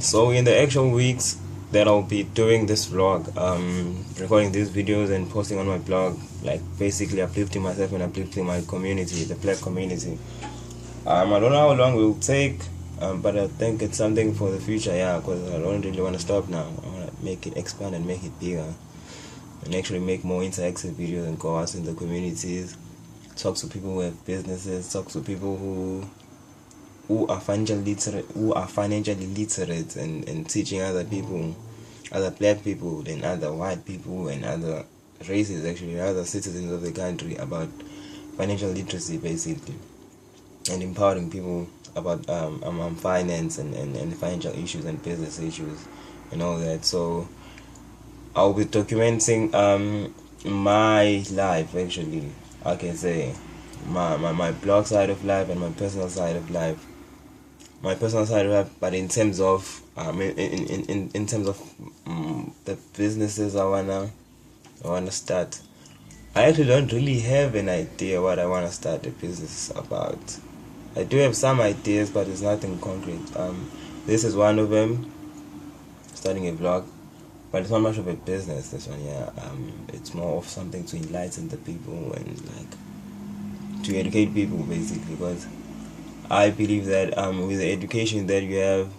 So in the actual weeks that I'll be doing this vlog, recording these videos and posting on my blog, like basically uplifting myself and uplifting my community, the black community. I don't know how long it will take, but I think it's something for the future, yeah, because I don't really want to stop now. I want to make it expand and make it bigger, and actually make more interactive videos and go out in the communities, talk to people who have businesses, talk to people who are financially literate and teaching other people, other black people and other white people and other races, actually other citizens of the country, about financial literacy basically, and empowering people about finance and financial issues and business issues and all that. So I'll be documenting my life, actually, I can say my blog side of life and my personal side of life. My personal side of life, but in terms of in terms of the businesses I wanna start, I actually don't really have an idea what I wanna start a business about. I do have some ideas, but it's nothing concrete. This is one of them, starting a vlog, but it's not much of a business. This one, yeah. It's more of something to enlighten the people and like to educate people basically, because I believe that with the education that you have,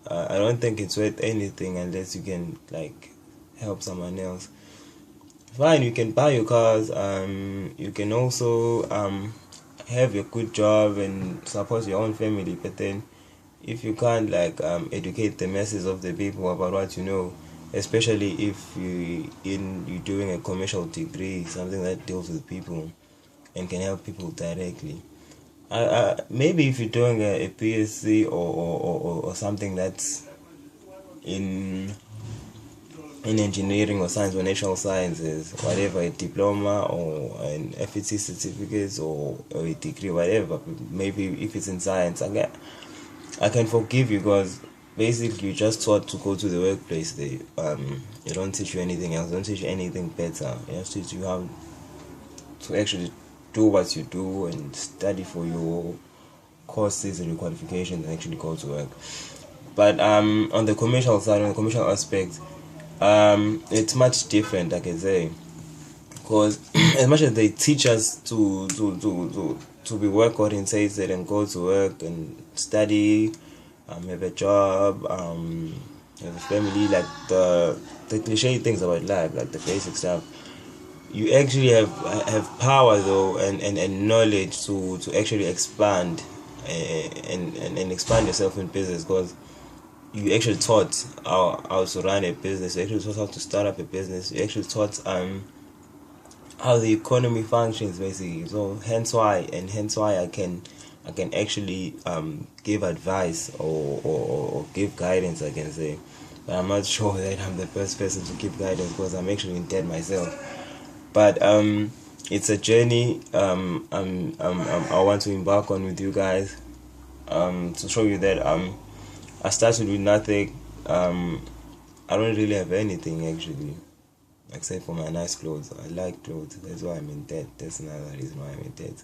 I don't think it's worth anything unless you can like help someone else. Fine, you can buy your cars, you can also have a good job and support your own family, but then if you can't like educate the masses of the people about what you know, especially if you're doing a commercial degree, something that deals with people and can help people directly. Maybe if you're doing a PSC or something that's in engineering or science or natural sciences, whatever, a diploma or an FET certificate or a degree, whatever. Maybe if it's in science, I can forgive you, because basically you just taught to go to the workplace. They don't teach you anything else. They don't teach you anything better. They just teach you how to actually do what you do and study for your courses and your qualifications and actually go to work. But on the commercial side, on the commercial aspect, it's much different, I can say, because as much as they teach us to be work orientated and go to work and study, have a job, have a family, like the cliche things about life, like the basic stuff, you actually have power though and knowledge to actually expand and expand yourself in business, because you actually taught how to run a business. You actually taught how to start up a business. You actually taught how the economy functions basically. So hence why I can actually give advice or give guidance, I can say. But I'm not sure that I'm the best person to give guidance, because I'm actually in debt myself. But it's a journey I want to embark on with you guys, to show you that I started with nothing. I don't really have anything actually, except for my nice clothes. I like clothes. That's why I'm in debt. That's another reason why I'm in debt.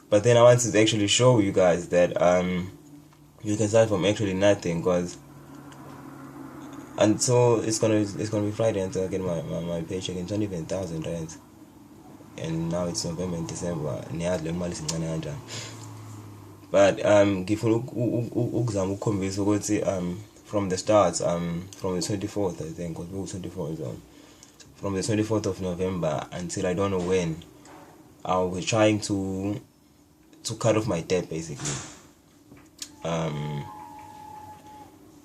But then I wanted to actually show you guys that you can start from actually nothing, because until it's gonna be Friday until I get my paycheck, and 20,000 rand, and now it's November and December, but ngifuna ukuzama ukukhombisa ukuthi from the start, from the 24th, I think, because 24th, from the 24th of November until I don't know when, I'll be trying to cut off my debt basically,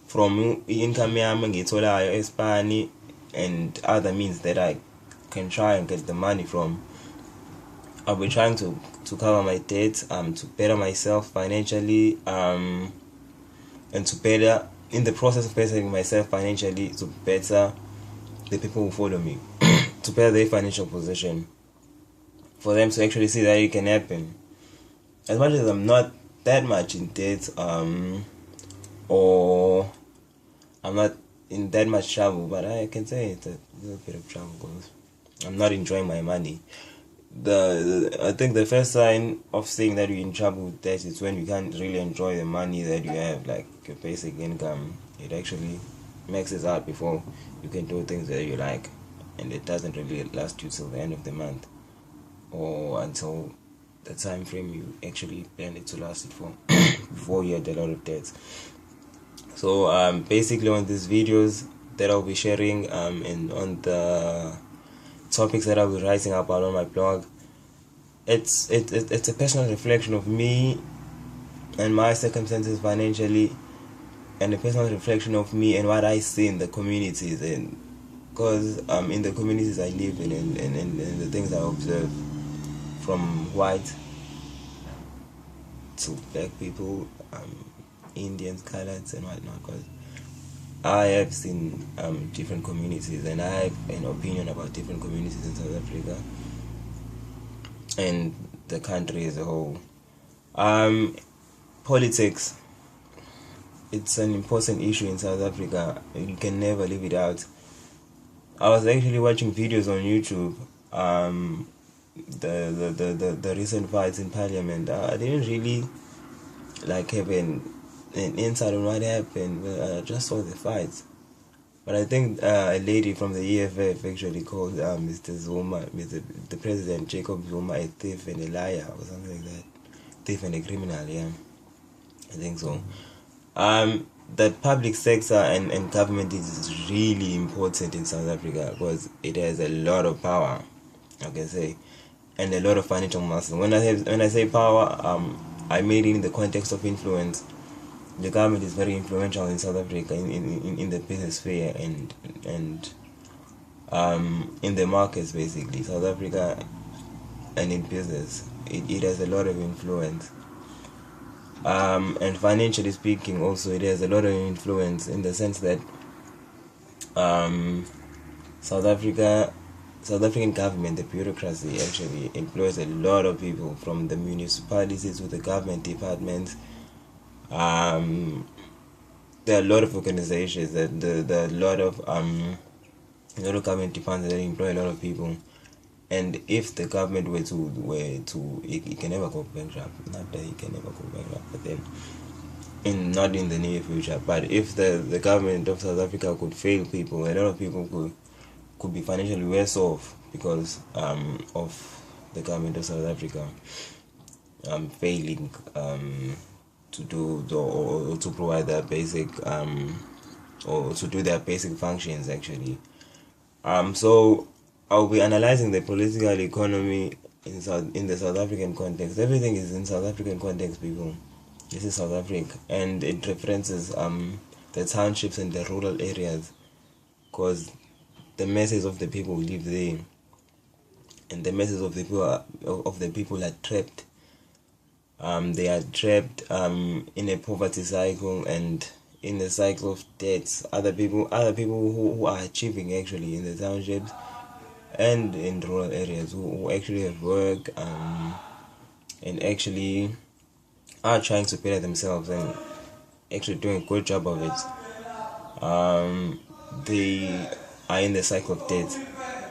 from income yami ngitholayo eSpani and other means that I can try and get the money from. I'll be trying to cover my debt, to better myself financially, and to better, in the process of bettering myself financially, to better the people who follow me, to better their financial position, for them to actually see that it can happen. As much as I'm not that much in debt, or I'm not in that much trouble, but I can say it's a little bit of trouble, because I'm not enjoying my money. I think the first sign of saying that you're in trouble with debt is when you can't really enjoy the money that you have, like your basic income. It actually maxes out before you can do things that you like, and it doesn't really last you till the end of the month or until the time frame you actually plan it to last it for before you had a lot of debts. So basically on these videos that I'll be sharing and on the topics that I'll be writing about on my blog, it's a personal reflection of me and my circumstances financially, and a personal reflection of me and what I see in the communities, and because in the communities I live in and the things I observe, from white to black people, Indians, coloreds and whatnot, because I have seen different communities, and I have an opinion about different communities in South Africa and the country as a whole. Politics, it's an important issue in South Africa. You can never leave it out. I was actually watching videos on YouTube, the recent fights in Parliament. I didn't really like have an insight on what happened. I just saw the fights. But I think a lady from the EFF actually called Mr. Zuma, the President Jacob Zuma, a thief and a liar or something like that. Thief and a criminal, yeah. I think so. The public sector and government is really important in South Africa because it has a lot of power, I can say, and a lot of financial muscle. When I say power, I made it in the context of influence. The government is very influential in South Africa in the business sphere and in the markets, basically. South Africa and in business, it has a lot of influence. And financially speaking, also it has a lot of influence in the sense that South African government, the bureaucracy, actually employs a lot of people, from the municipalities to the government departments. There are a lot of organizations that there are a lot of government departments that employ a lot of people. And if the government were to it can never go bankrupt. Not that it can never go bankrupt, but then not in the near future. But if the government of South Africa could fail people, a lot of people could be financially worse off because of the government of South Africa failing to do or to provide their basic or to do their basic functions actually. So I'll be analyzing the political economy in the South African context. Everything is in South African context, people. This is South Africa, and it references the townships and the rural areas, because the masses of the people who live there, and the masses of the people are trapped. They are trapped in a poverty cycle and in a cycle of debts. Other people who are achieving actually in the townships and in rural areas who actually have work and actually are trying to better themselves and actually doing a good job of it. They are in the cycle of debt,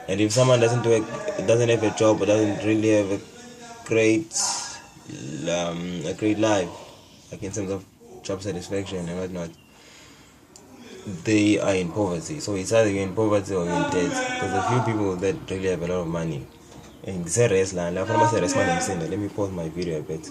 and if someone doesn't have a job or doesn't really have a great life, like in terms of job satisfaction and whatnot, they are in poverty. So it's either you're in poverty or you're in debt. There's a few people that really have a lot of money. And let me pause my video a bit.